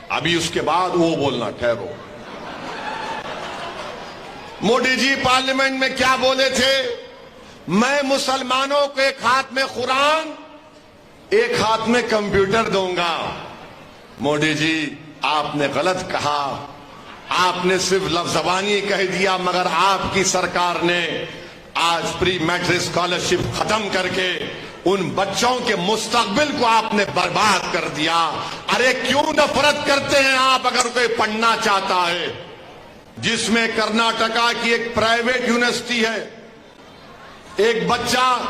ابھی اس کے بعد وہ بولنا، ٹھہرو۔ موڈی جی پارلیمنٹ میں کیا بولے تھے؟ میں مسلمانوں کو ایک ہاتھ میں قرآن ایک ہاتھ میں کمپیوٹر دوں گا۔ موڈی جی آپ نے غلط کہا، آپ نے صرف لفظ زبانی کہہ دیا، مگر آپ کی سرکار نے آج پری میٹرک اسکالرشپ ختم کر کے ان بچوں کے مستقبل کو آپ نے برباد کر دیا۔ ارے کیوں نفرت کرتے ہیں آپ اگر کوئی پڑھنا چاہتا ہے؟ جس میں کرناٹکا کی ایک پرائیویٹ یونیورسٹی ہے، ایک بچہ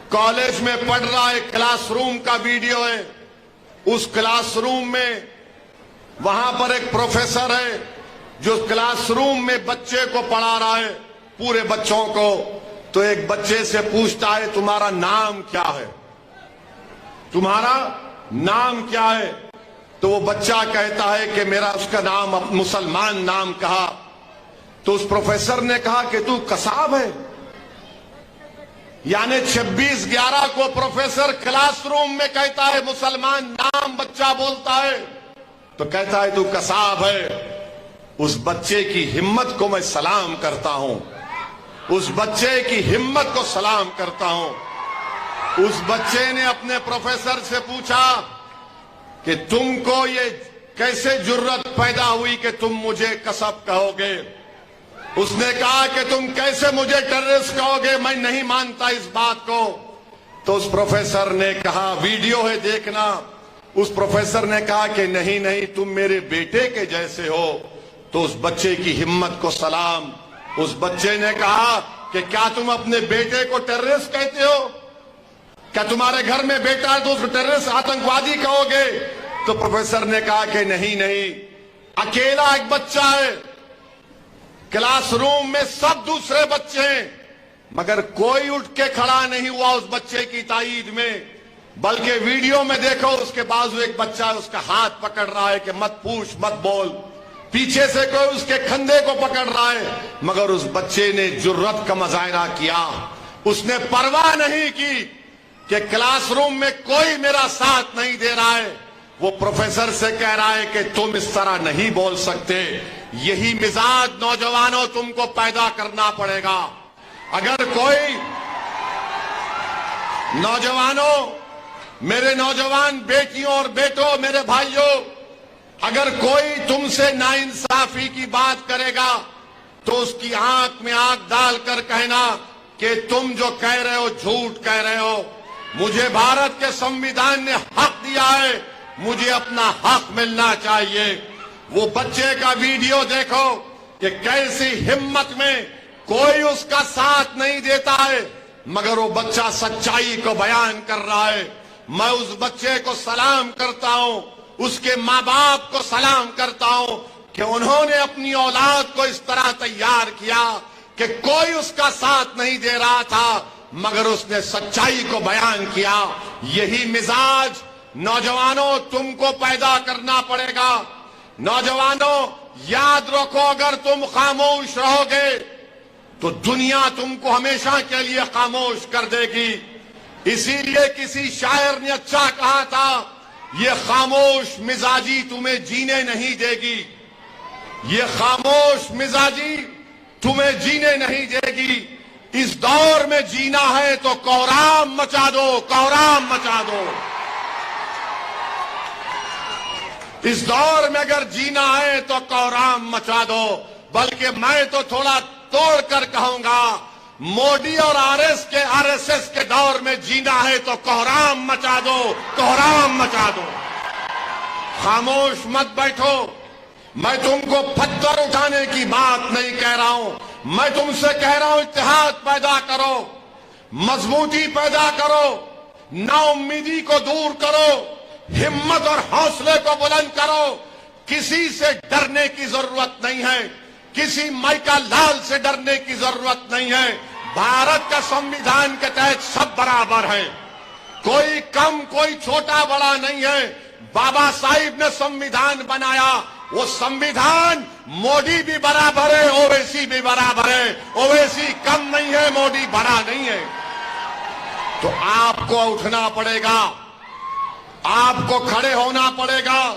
کالج میں پڑھ رہا ہے، کلاس روم کا ویڈیو ہے۔ اس کلاس روم میں وہاں پر ایک پروفیسر ہے جو کلاس روم میں بچے کو پڑھا رہا ہے، پورے بچوں کو۔ تو ایک بچے سے پوچھتا ہے تمہارا نام کیا ہے؟ تمہارا نام کیا ہے؟ تو وہ بچہ کہتا ہے کہ میرا، اس کا نام مسلمان نام کہا۔ تو اس پروفیسر نے کہا کہ تو قصاب ہے؟ یعنی 26/11 کو پروفیسر کلاس روم میں کہتا ہے مسلمان نام، بچہ بولتا ہے تو کہتا ہے تو قصاب ہے۔ اس بچے کی ہمت کو میں سلام کرتا ہوں، اس بچے کی ہمت کو سلام کرتا ہوں۔ اس بچے نے اپنے پروفیسر سے پوچھا کہ تم کو یہ کیسے جرت پیدا ہوئی کہ تم مجھے قصب کہو گے؟ اس نے کہا کہ تم کیسے مجھے ٹیررسٹ کہو گے، میں نہیں مانتا اس بات کو۔ تو اس پروفیسر نے کہا، ویڈیو ہے دیکھنا، اس پروفیسر نے کہا کہ نہیں نہیں تم میرے بیٹے کے جیسے ہو۔ تو اس بچے کی ہمت کو سلام۔ اس بچے نے کہا کہ کیا تم اپنے بیٹے کو ٹیررسٹ کہتے ہو؟ کیا تمہارے گھر میں بیٹا ہے تو اس کو ٹیررسٹ آتنکوادی کہو گے؟ تو پروفیسر نے کہا کہ نہیں نہیں، اکیلا ایک بچہ ہے، کلاس روم میں سب دوسرے بچے ہیں، مگر کوئی اٹھ کے کھڑا نہیں ہوا اس بچے کی تائید میں۔ بلکہ ویڈیو میں دیکھو اس کے بازو ایک بچہ ہے، اس کا ہاتھ پکڑ رہا ہے کہ مت پوچھ مت بول۔ پیچھے سے کوئی اس کے کندھے کو پکڑ رہا ہے، مگر اس بچے نے جرت کا مظاہرہ کیا۔ اس نے پرواہ نہیں کی کہ کلاس روم میں کوئی میرا ساتھ نہیں دے رہا ہے۔ وہ پروفیسر سے کہہ رہا ہے کہ تم اس طرح نہیں بول سکتے۔ یہی مزاج نوجوانوں تم کو پیدا کرنا پڑے گا۔ اگر کوئی نوجوانوں، میرے نوجوان بیٹیوں اور بیٹوں، میرے بھائیوں، اگر کوئی تم سے ناانصافی کی بات کرے گا تو اس کی آنکھ میں آنکھ ڈال کر کہنا کہ تم جو کہہ رہے ہو جھوٹ کہہ رہے ہو۔ مجھے بھارت کے سنویدھان نے حق دیا ہے، مجھے اپنا حق ملنا چاہیے۔ وہ بچے کا ویڈیو دیکھو کہ کیسی ہمت میں کوئی اس کا ساتھ نہیں دیتا ہے، مگر وہ بچہ سچائی کو بیان کر رہا ہے۔ میں اس بچے کو سلام کرتا ہوں، اس کے ماں باپ کو سلام کرتا ہوں کہ انہوں نے اپنی اولاد کو اس طرح تیار کیا کہ کوئی اس کا ساتھ نہیں دے رہا تھا، مگر اس نے سچائی کو بیان کیا۔ یہی مزاج نوجوانوں تم کو پیدا کرنا پڑے گا۔ نوجوانوں یاد رکھو، اگر تم خاموش رہو گے تو دنیا تم کو ہمیشہ کے لیے خاموش کر دے گی۔ اسی لیے کسی شاعر نے اچھا کہا تھا، یہ خاموش مزاجی تمہیں جینے نہیں دے گی، یہ خاموش مزاجی تمہیں جینے نہیں دے گی۔ اس دور میں جینا ہے تو کوہرام مچا دو، کوہرام مچا دو۔ اس دور میں اگر جینا ہے تو کوہرام مچا دو۔ بلکہ میں تو تھوڑا توڑ کر کہوں گا، موڈی اور آر ایس ایس کے دور میں جینا ہے تو کوہرام مچا دو، کوہرام مچا دو۔ خاموش مت بیٹھو۔ میں تم کو پتھر اٹھانے کی بات نہیں کہہ رہا ہوں، میں تم سے کہہ رہا ہوں اتحاد پیدا کرو، مضبوطی پیدا کرو، نا امیدی کو دور کرو، ہمت اور حوصلے کو بلند کرو۔ کسی سے ڈرنے کی ضرورت نہیں ہے، کسی مائیکا لال سے ڈرنے کی ضرورت نہیں ہے۔ بھارت کا سنویدھان کے تحت سب برابر ہیں، کوئی کم کوئی چھوٹا بڑا نہیں ہے۔ بابا صاحب نے سنویدھان بنایا، وہ سنویدھان موڈی بھی برابر ہے، اویسی بھی برابر ہے۔ اویسی کم نہیں ہے، موڈی بڑا نہیں ہے۔ تو آپ کو اٹھنا پڑے گا، آپ کو کھڑے ہونا پڑے گا۔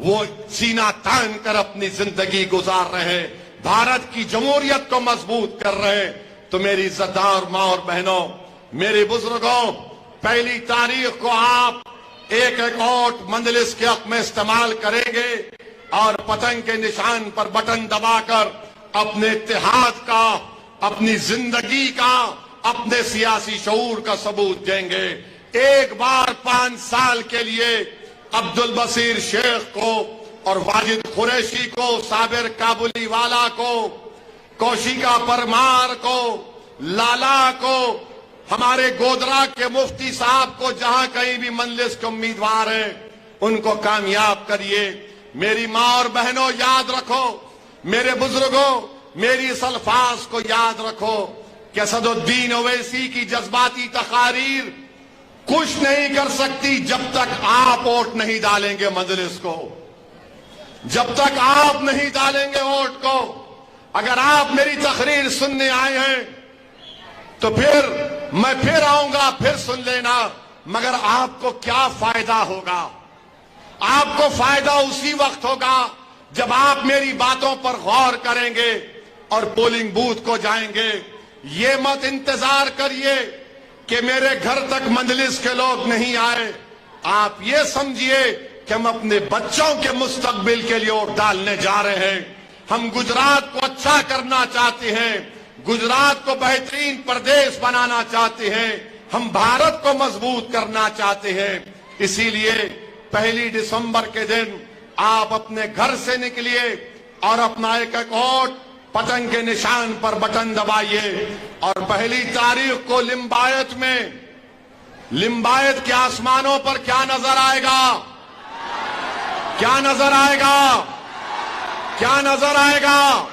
وہ سینہ تان کر اپنی زندگی گزار رہے ہیں، بھارت کی جمہوریت کو مضبوط کر رہے ہیں۔ تو میری عزتدار ماں اور بہنوں، میرے بزرگوں، پہلی تاریخ کو آپ ایک ایک ووٹ مجلس کے حق میں استعمال کریں گے اور پتنگ کے نشان پر بٹن دبا کر اپنے اتحاد کا، اپنی زندگی کا، اپنے سیاسی شعور کا ثبوت دیں گے۔ ایک بار 5 سال کے لیے عبدالبصیر شیخ کو اور واجد قریشی کو، صابر کابلی والا کو، کوشیکا پرمار کو، لالا کو، ہمارے گودرا کے مفتی صاحب کو، جہاں کہیں بھی مجلس کے امیدوار ہیں ان کو کامیاب کریے۔ میری ماں اور بہنوں یاد رکھو، میرے بزرگوں میری اس الفاظ کو یاد رکھو کہ اسد الدین اویسی کی جذباتی تقاریر کچھ نہیں کر سکتی جب تک آپ ووٹ نہیں ڈالیں گے مجلس کو، جب تک آپ نہیں ڈالیں گے ووٹ کو۔ اگر آپ میری تقریر سننے آئے ہیں تو پھر میں پھر آؤں گا، پھر سن لینا، مگر آپ کو کیا فائدہ ہوگا؟ آپ کو فائدہ اسی وقت ہوگا جب آپ میری باتوں پر غور کریں گے اور پولنگ بوتھ کو جائیں گے۔ یہ مت انتظار کریے کہ میرے گھر تک مجلس کے لوگ نہیں آئے، آپ یہ سمجھیے کہ ہم اپنے بچوں کے مستقبل کے لیے ووٹ ڈالنے جا رہے ہیں۔ ہم گجرات کو اچھا کرنا چاہتے ہیں، گجرات کو بہترین پردیش بنانا چاہتے ہیں، ہم بھارت کو مضبوط کرنا چاہتے ہیں۔ اسی لیے 1 دسمبر کے دن آپ اپنے گھر سے نکلیے اور اپنا ایک ایک ووٹ پتنگ کے نشان پر بٹن دبائیے، اور 1 تاریخ کو لمبایت میں، لمبایت کے آسمانوں پر کیا نظر آئے گا؟ کیا نظر آئے گا؟ کیا نظر آئے گا؟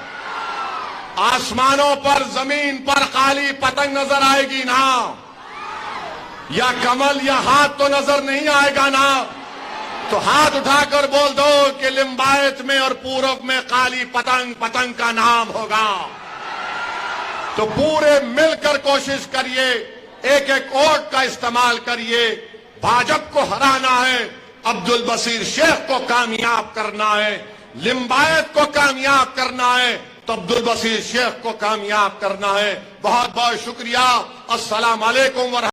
آسمانوں پر، زمین پر خالی پتنگ نظر آئے گی نا؟ یا کمل یا ہاتھ تو نظر نہیں آئے گا نا؟ تو ہاتھ اٹھا کر بول دو کہ لمبایت میں اور پورب میں خالی پتنگ، پتنگ کا نام ہوگا۔ تو پورے مل کر کوشش کریے، ایک ایک ووٹ کا استعمال کریے۔ بھاجپ کو ہرانا ہے، عبدالبصیر شیخ کو کامیاب کرنا ہے، لمبایت کو کامیاب کرنا ہے تو عبدالبصیر شیخ کو کامیاب کرنا ہے۔ بہت بہت شکریہ۔ السلام علیکم ورحمۃ اللہ۔